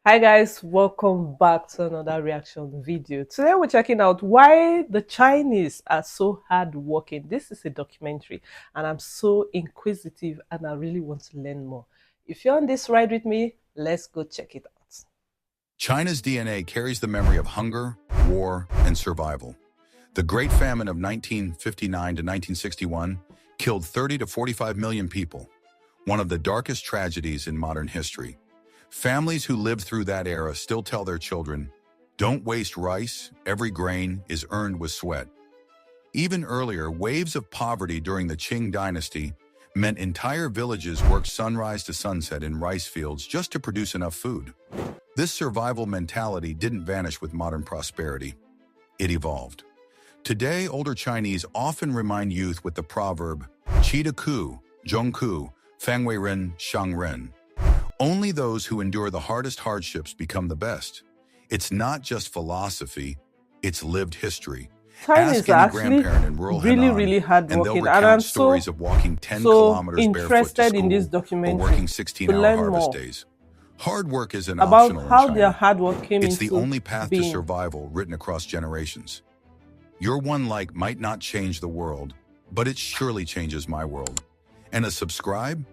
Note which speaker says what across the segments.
Speaker 1: Hi guys, welcome back to another reaction video. Today we're checking out why the Chinese are so hardworking. This is a documentary and I'm so inquisitive and I really want to learn more. If you're on this ride with me, let's go check it out.
Speaker 2: China's DNA carries the memory of hunger, war, and survival. The Great Famine of 1959 to 1961 killed 30 to 45 million people, one of the darkest tragedies in modern history. Families who lived through that era still tell their children, "Don't waste rice, every grain is earned with sweat." Even earlier, waves of poverty during the Qing dynasty meant entire villages worked sunrise to sunset in rice fields just to produce enough food. This survival mentality didn't vanish with modern prosperity. It evolved. Today, older Chinese often remind youth with the proverb, "Qi de ku, zhong ku, fang wei ren, shang ren." Only those who endure the hardest hardships become the best. It's not just philosophy, it's lived history.
Speaker 1: Chinese
Speaker 2: Ask
Speaker 1: are
Speaker 2: any
Speaker 1: actually
Speaker 2: grandparent in rural
Speaker 1: really
Speaker 2: Henan, and they'll
Speaker 1: hardworking and I'm
Speaker 2: recount stories of walking 10 kilometers barefoot to
Speaker 1: interested in this
Speaker 2: school or
Speaker 1: documentary
Speaker 2: working
Speaker 1: to
Speaker 2: 16-hour
Speaker 1: learn
Speaker 2: harvest
Speaker 1: more
Speaker 2: days. Hard work isn't
Speaker 1: about
Speaker 2: optional in
Speaker 1: how their
Speaker 2: China.
Speaker 1: hard work came
Speaker 2: It's the
Speaker 1: into
Speaker 2: only path to
Speaker 1: being.
Speaker 2: survival written across generations. Your one like might not change the world, but it surely changes my world. And a subscribe?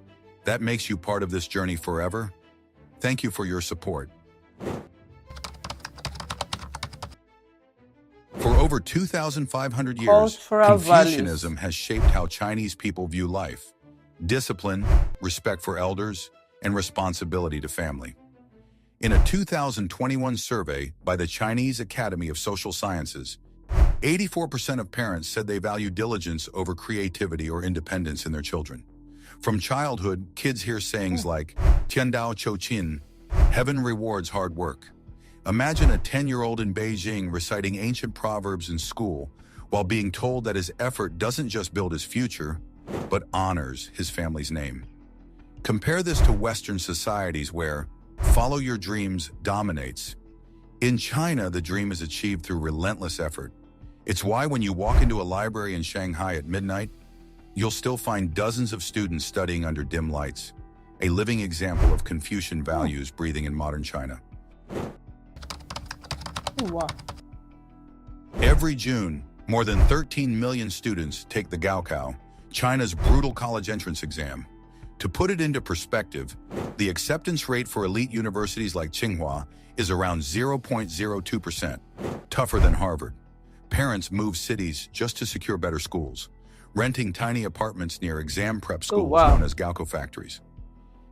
Speaker 2: That makes you part of this journey forever. Thank you for your support. For over 2,500 years,
Speaker 1: Cultural
Speaker 2: Confucianism
Speaker 1: values.
Speaker 2: has shaped how Chinese people view life. Discipline, respect for elders, and responsibility to family. In a 2021 survey by the Chinese Academy of Social Sciences, 84% of parents said they value diligence over creativity or independence in their children. From childhood, kids hear sayings like, "Tiandao Chouqin," heaven rewards hard work. Imagine a 10-year-old in Beijing reciting ancient proverbs in school while being told that his effort doesn't just build his future, but honors his family's name. Compare this to Western societies where follow your dreams dominates. In China, the dream is achieved through relentless effort. It's why when you walk into a library in Shanghai at midnight, you'll still find dozens of students studying under dim lights, a living example of Confucian values breathing in modern China.
Speaker 1: Oh, wow.
Speaker 2: Every June, more than 13 million students take the Gaokao, China's brutal college entrance exam. To put it into perspective, the acceptance rate for elite universities like Tsinghua is around 0.02%, tougher than Harvard. Parents move cities just to secure better schools, renting tiny apartments near exam prep schools
Speaker 1: wow.
Speaker 2: known as Gaokao factories.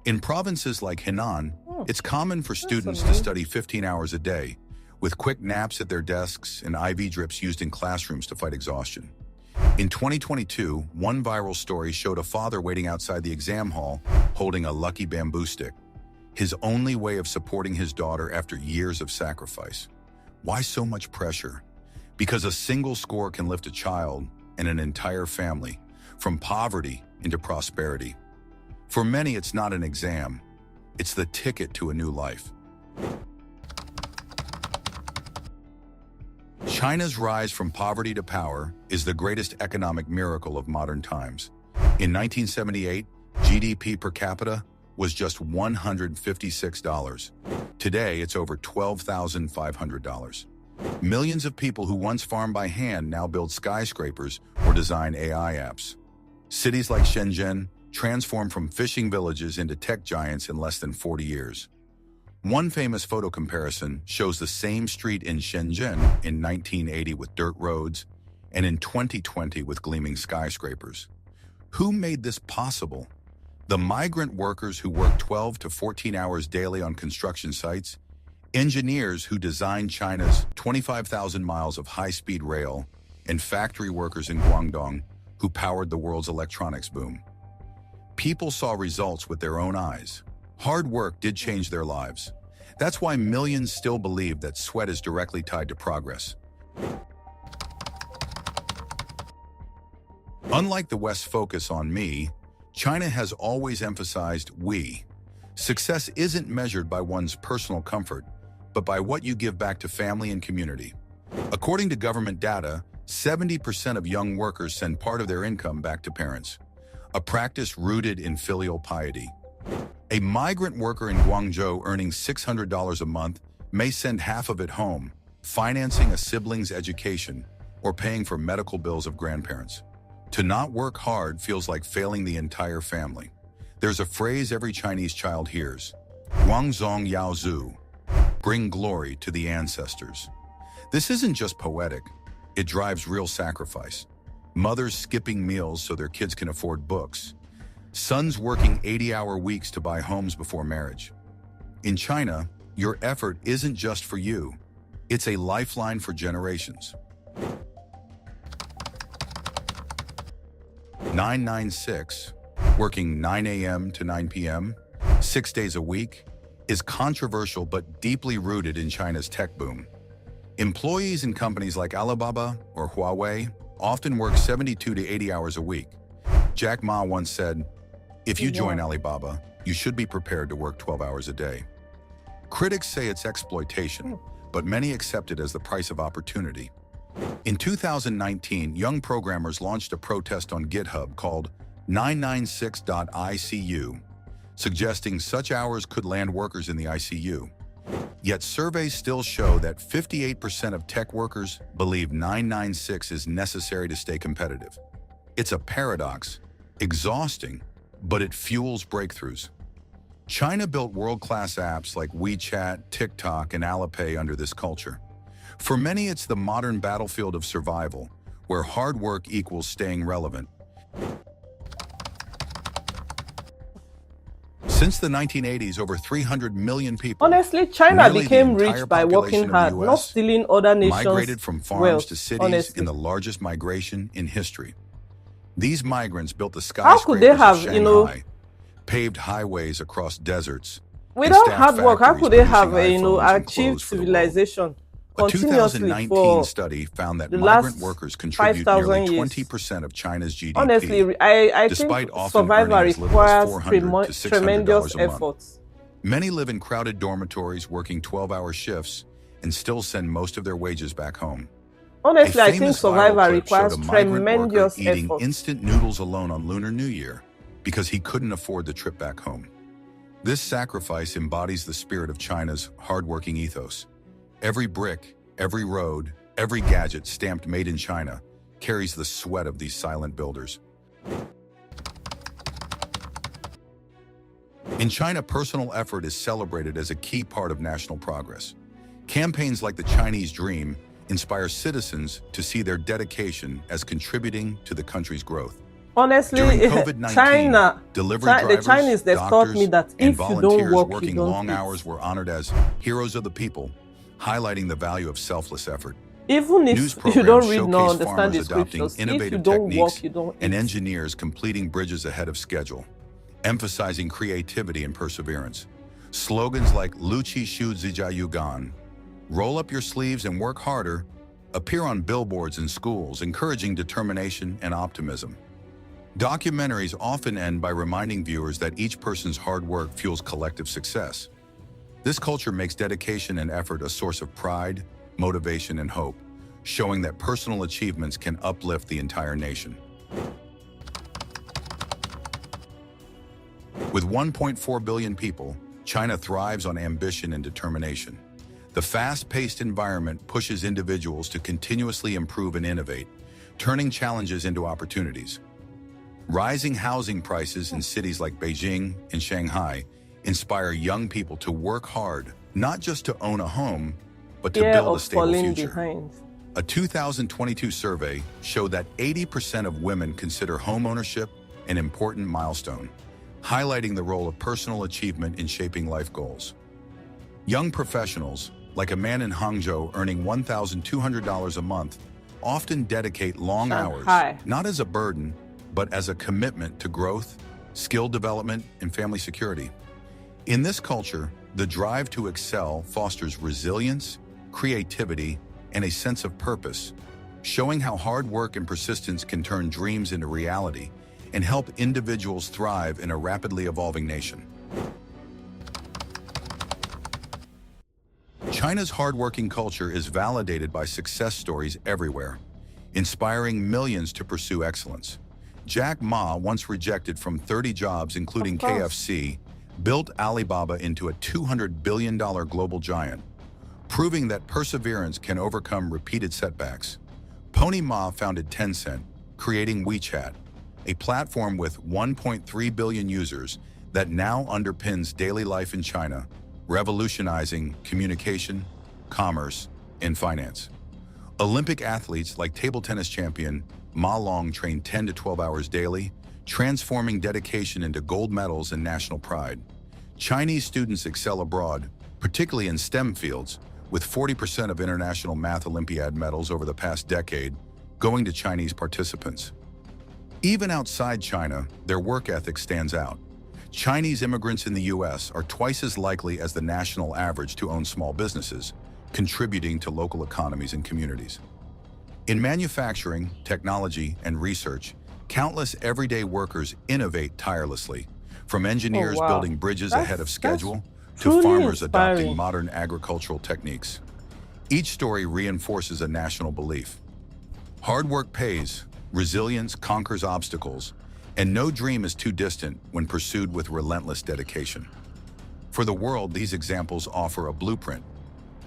Speaker 2: In provinces like Henan, it's common for students to study 15 hours a day, with quick naps at their desks and IV drips used in classrooms to fight exhaustion. In 2022, one viral story showed a father waiting outside the exam hall holding a lucky bamboo stick, his only way of supporting his daughter after years of sacrifice. Why so much pressure? Because a single score can lift a child and an entire family from poverty into prosperity. For many, it's not an exam. It's the ticket to a new life. China's rise from poverty to power is the greatest economic miracle of modern times. In 1978, GDP per capita was just $156. Today, it's over $12,500. Millions of people who once farmed by hand now build skyscrapers or design AI apps. Cities like Shenzhen transformed from fishing villages into tech giants in less than 40 years. One famous photo comparison shows the same street in Shenzhen in 1980 with dirt roads and in 2020 with gleaming skyscrapers. Who made this possible? The migrant workers who work 12 to 14 hours daily on construction sites, engineers who designed China's 25,000 miles of high-speed rail, and factory workers in Guangdong who powered the world's electronics boom. People saw results with their own eyes. Hard work did change their lives. That's why millions still believe that sweat is directly tied to progress. Unlike the West's focus on me, China has always emphasized we. Success isn't measured by one's personal comfort, but by what you give back to family and community. According to government data, 70% of young workers send part of their income back to parents, a practice rooted in filial piety. A migrant worker in Guangzhou earning $600 a month may send half of it home, financing a sibling's education or paying for medical bills of grandparents. To not work hard feels like failing the entire family. There's a phrase every Chinese child hears: Guangzong Yao Zhu, bring glory to the ancestors. This isn't just poetic, it drives real sacrifice. Mothers skipping meals so their kids can afford books. Sons working 80-hour weeks to buy homes before marriage. In China, your effort isn't just for you, it's a lifeline for generations. 996, working 9 a.m. to 9 p.m., 6 days a week, is controversial but deeply rooted in China's tech boom. Employees in companies like Alibaba or Huawei often work 72 to 80 hours a week. Jack Ma once said, "If you join Alibaba, you should be prepared to work 12 hours a day." Critics say it's exploitation, but many accept it as the price of opportunity. In 2019, young programmers launched a protest on GitHub called 996.icu, suggesting such hours could land workers in the ICU. Yet surveys still show that 58% of tech workers believe 996 is necessary to stay competitive. It's a paradox, exhausting, but it fuels breakthroughs. China built world-class apps like WeChat, TikTok, and Alipay under this culture. For many, it's the modern battlefield of survival, where hard work equals staying relevant. Since the 1980s, over 300 million people,
Speaker 1: Honestly, China
Speaker 2: nearly the
Speaker 1: became
Speaker 2: entire
Speaker 1: rich by working
Speaker 2: population of
Speaker 1: hard,
Speaker 2: the
Speaker 1: not
Speaker 2: US,
Speaker 1: stealing other
Speaker 2: migrated
Speaker 1: nations'
Speaker 2: from farms
Speaker 1: wealth.
Speaker 2: to cities
Speaker 1: Honestly,
Speaker 2: in the largest migration in history. These migrants built the
Speaker 1: how could they
Speaker 2: skyscrapers of
Speaker 1: have,
Speaker 2: Shanghai, paved highways across deserts, and
Speaker 1: without
Speaker 2: staffed
Speaker 1: hard work, how
Speaker 2: factories
Speaker 1: could they
Speaker 2: producing
Speaker 1: have,
Speaker 2: iPhones and
Speaker 1: achieved
Speaker 2: clothes for the world.
Speaker 1: civilization
Speaker 2: A
Speaker 1: continuously
Speaker 2: 2019
Speaker 1: for
Speaker 2: study found that
Speaker 1: the
Speaker 2: migrant
Speaker 1: last
Speaker 2: workers contribute nearly
Speaker 1: 5,000 years?
Speaker 2: 20% of China's GDP,
Speaker 1: Honestly, I think
Speaker 2: despite often
Speaker 1: survival
Speaker 2: earning as little as
Speaker 1: requires
Speaker 2: $400 to
Speaker 1: tremendous
Speaker 2: $600 a month.
Speaker 1: efforts.
Speaker 2: Many live in crowded dormitories working 12-hour shifts and still send most of their wages back home.
Speaker 1: Honestly,
Speaker 2: A
Speaker 1: I think
Speaker 2: famous viral
Speaker 1: survival
Speaker 2: clip showed
Speaker 1: requires
Speaker 2: a migrant worker
Speaker 1: tremendous
Speaker 2: eating
Speaker 1: effort.
Speaker 2: instant noodles alone on Lunar New Year because he couldn't afford the trip back home. This sacrifice embodies the spirit of China's hardworking ethos. Every brick, every road, every gadget stamped "Made in China" carries the sweat of these silent builders. In China, personal effort is celebrated as a key part of national progress. Campaigns like the Chinese Dream inspire citizens to see their dedication as contributing to the country's growth.
Speaker 1: Honestly,
Speaker 2: During COVID-19, delivery
Speaker 1: the
Speaker 2: drivers,
Speaker 1: Chinese, they've taught me
Speaker 2: doctors,
Speaker 1: that
Speaker 2: and
Speaker 1: if you don't
Speaker 2: volunteers
Speaker 1: work, you
Speaker 2: working
Speaker 1: don't
Speaker 2: long
Speaker 1: eat.
Speaker 2: hours were honored as heroes of the people, highlighting the value of selfless effort.
Speaker 1: Even
Speaker 2: News
Speaker 1: if you don't
Speaker 2: programs
Speaker 1: read nor
Speaker 2: showcase
Speaker 1: understand
Speaker 2: farmers
Speaker 1: the
Speaker 2: adopting
Speaker 1: scriptures, if you
Speaker 2: innovative
Speaker 1: don't
Speaker 2: techniques
Speaker 1: work, you don't
Speaker 2: and
Speaker 1: eat.
Speaker 2: engineers completing bridges ahead of schedule, emphasizing creativity and perseverance. Slogans like "Lu Qi Shu Zijia Yu Gan," "Roll up your sleeves and work harder," appear on billboards in schools, encouraging determination and optimism. Documentaries often end by reminding viewers that each person's hard work fuels collective success. This culture makes dedication and effort a source of pride, motivation, and hope, showing that personal achievements can uplift the entire nation. With 1.4 billion people, China thrives on ambition and determination. The fast-paced environment pushes individuals to continuously improve and innovate, turning challenges into opportunities. Rising housing prices in cities like Beijing and Shanghai inspire young people to work hard, not just to own a home, but to
Speaker 1: Fear
Speaker 2: build a
Speaker 1: of
Speaker 2: stable
Speaker 1: falling
Speaker 2: future.
Speaker 1: behind.
Speaker 2: A 2022 survey showed that 80% of women consider homeownership an important milestone, highlighting the role of personal achievement in shaping life goals. Young professionals, like a man in Hangzhou earning $1,200 a month, often dedicate long
Speaker 1: Shanghai.
Speaker 2: hours, not as a burden, but as a commitment to growth, skill development, and family security. In this culture, the drive to excel fosters resilience, creativity, and a sense of purpose, showing how hard work and persistence can turn dreams into reality and help individuals thrive in a rapidly evolving nation. China's hardworking culture is validated by success stories everywhere, inspiring millions to pursue excellence. Jack Ma, once rejected from 30 jobs including
Speaker 1: Of course.
Speaker 2: KFC, built Alibaba into a $200 billion global giant, proving that perseverance can overcome repeated setbacks. Pony Ma founded Tencent, creating WeChat, a platform with 1.3 billion users that now underpins daily life in China, revolutionizing communication, commerce, and finance. Olympic athletes like table tennis champion Ma Long train 10 to 12 hours daily, transforming dedication into gold medals and national pride. Chinese students excel abroad, particularly in STEM fields, with 40% of international math Olympiad medals over the past decade going to Chinese participants. Even outside China, their work ethic stands out. Chinese immigrants in the U.S. are twice as likely as the national average to own small businesses, contributing to local economies and communities. In manufacturing, technology, and research, countless everyday workers innovate tirelessly, from
Speaker 1: Oh
Speaker 2: engineers
Speaker 1: wow.
Speaker 2: building bridges ahead of
Speaker 1: That's
Speaker 2: schedule to
Speaker 1: truly
Speaker 2: farmers adopting
Speaker 1: inspiring.
Speaker 2: modern agricultural techniques. Each story reinforces a national belief. Hard work pays, resilience conquers obstacles, and no dream is too distant when pursued with relentless dedication. For the world, these examples offer a blueprint,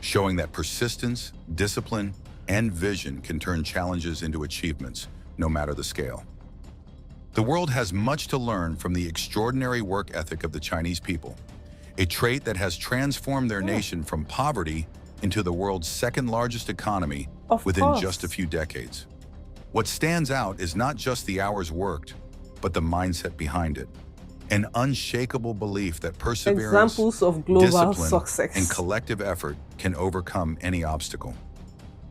Speaker 2: showing that persistence, discipline, and vision can turn challenges into achievements, no matter the scale. The world has much to learn from the extraordinary work ethic of the Chinese people, a trait that has transformed their
Speaker 1: Hmm,
Speaker 2: nation from poverty into the world's second-largest economy
Speaker 1: of
Speaker 2: within just a
Speaker 1: course.
Speaker 2: few decades. What stands out is not just the hours worked, but the mindset behind it. An unshakable belief that perseverance,
Speaker 1: Examples of global
Speaker 2: discipline, and
Speaker 1: success.
Speaker 2: collective effort can overcome any obstacle.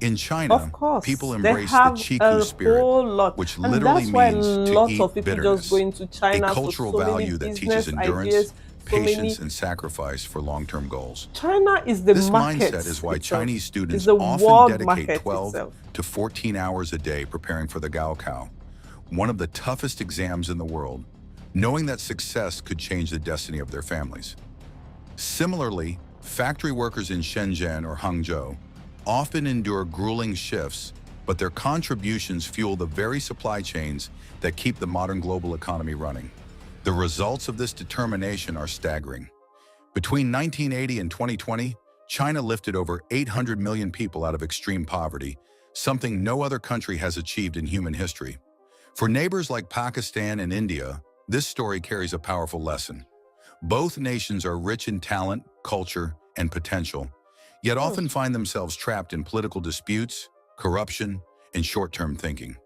Speaker 2: In
Speaker 1: Of
Speaker 2: China, people
Speaker 1: course, they
Speaker 2: embrace the
Speaker 1: have
Speaker 2: Chiku
Speaker 1: a
Speaker 2: spirit,
Speaker 1: whole lot,
Speaker 2: which
Speaker 1: and
Speaker 2: literally
Speaker 1: that's why a
Speaker 2: means to
Speaker 1: lot
Speaker 2: eat
Speaker 1: of people just go
Speaker 2: bitterness,
Speaker 1: into
Speaker 2: a
Speaker 1: China for
Speaker 2: cultural
Speaker 1: so many
Speaker 2: value that teaches
Speaker 1: business
Speaker 2: endurance,
Speaker 1: ideas, so
Speaker 2: patience,
Speaker 1: many.
Speaker 2: and sacrifice for long-term goals.
Speaker 1: China is the
Speaker 2: This
Speaker 1: market
Speaker 2: mindset is why
Speaker 1: itself,
Speaker 2: Chinese
Speaker 1: is
Speaker 2: students
Speaker 1: the
Speaker 2: often
Speaker 1: world
Speaker 2: dedicate
Speaker 1: market
Speaker 2: 12
Speaker 1: itself.
Speaker 2: to 14 hours a day preparing for the Gaokao, one of the toughest exams in the world, knowing that success could change the destiny of their families. Similarly, factory workers in Shenzhen or Hangzhou often endure grueling shifts, but their contributions fuel the very supply chains that keep the modern global economy running. The results of this determination are staggering. Between 1980 and 2020, China lifted over 800 million people out of extreme poverty, something no other country has achieved in human history. For neighbors like Pakistan and India, this story carries a powerful lesson. Both nations are rich in talent, culture, and potential, yet
Speaker 1: Hmm.
Speaker 2: often find themselves trapped in political disputes, corruption, and short-term thinking.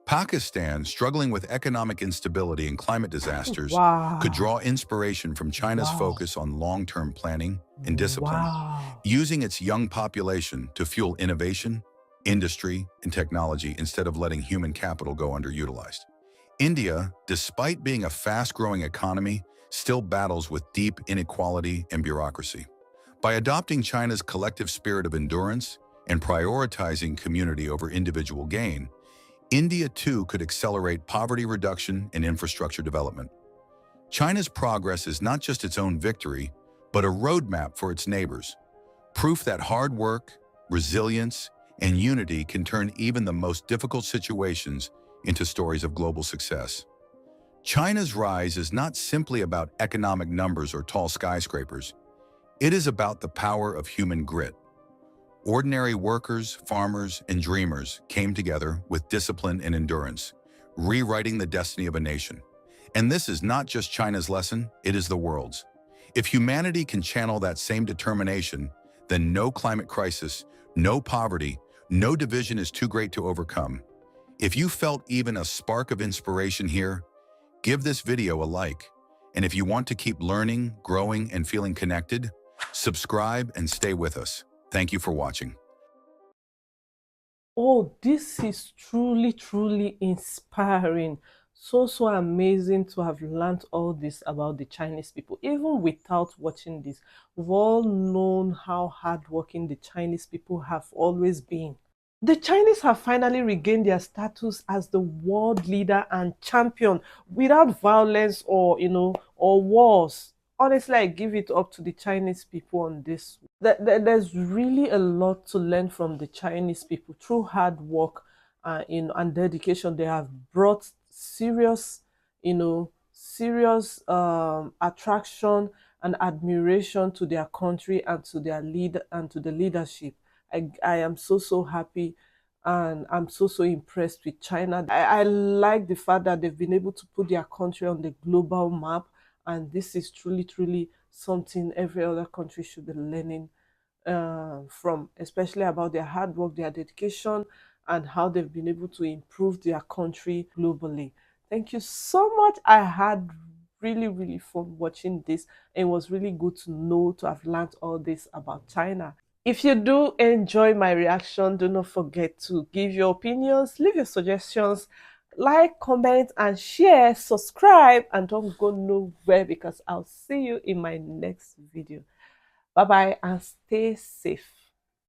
Speaker 2: Pakistan, struggling with economic instability and climate disasters, could
Speaker 1: Wow.
Speaker 2: draw inspiration from China's
Speaker 1: Wow.
Speaker 2: focus on long-term planning and discipline,
Speaker 1: Wow.
Speaker 2: using its young population to fuel innovation, industry, and technology instead of letting human capital go underutilized. India, despite being a fast-growing economy, still battles with deep inequality and bureaucracy. By adopting China's collective spirit of endurance and prioritizing community over individual gain, India too could accelerate poverty reduction and infrastructure development. China's progress is not just its own victory, but a roadmap for its neighbors, proof that hard work, resilience, and unity can turn even the most difficult situations into stories of global success. China's rise is not simply about economic numbers or tall skyscrapers. It is about the power of human grit. Ordinary workers, farmers, and dreamers came together with discipline and endurance, rewriting the destiny of a nation. And this is not just China's lesson, it is the world's. If humanity can channel that same determination, then no climate crisis, no poverty, no division is too great to overcome. If you felt even a spark of inspiration here, give this video a like. And if you want to keep learning, growing, and feeling connected, subscribe and stay with us. Thank you for watching.
Speaker 1: Oh, this is truly, truly inspiring. So, so amazing to have learned all this about the Chinese people. Even without watching this, we've all known how hardworking the Chinese people have always been. The Chinese have finally regained their status as the world leader and champion without violence or, or wars. Honestly, I give it up to the Chinese people on this. There's really a lot to learn from the Chinese people through hard work, and dedication. They have brought serious, serious attraction and admiration to their country and to their lead and to the leadership. I am so happy, and I'm so impressed with China. I like the fact that they've been able to put their country on the global map, and this is truly something every other country should be learning from, especially about their hard work, their dedication, and how they've been able to improve their country globally. Thank you so much. I had really fun watching this. It was really good to know, to have learned all this about China. If you do enjoy my reaction, do not forget to give your opinions, leave your suggestions, like, comment, and share, subscribe, and don't go nowhere because I'll see you in my next video. Bye bye and stay safe.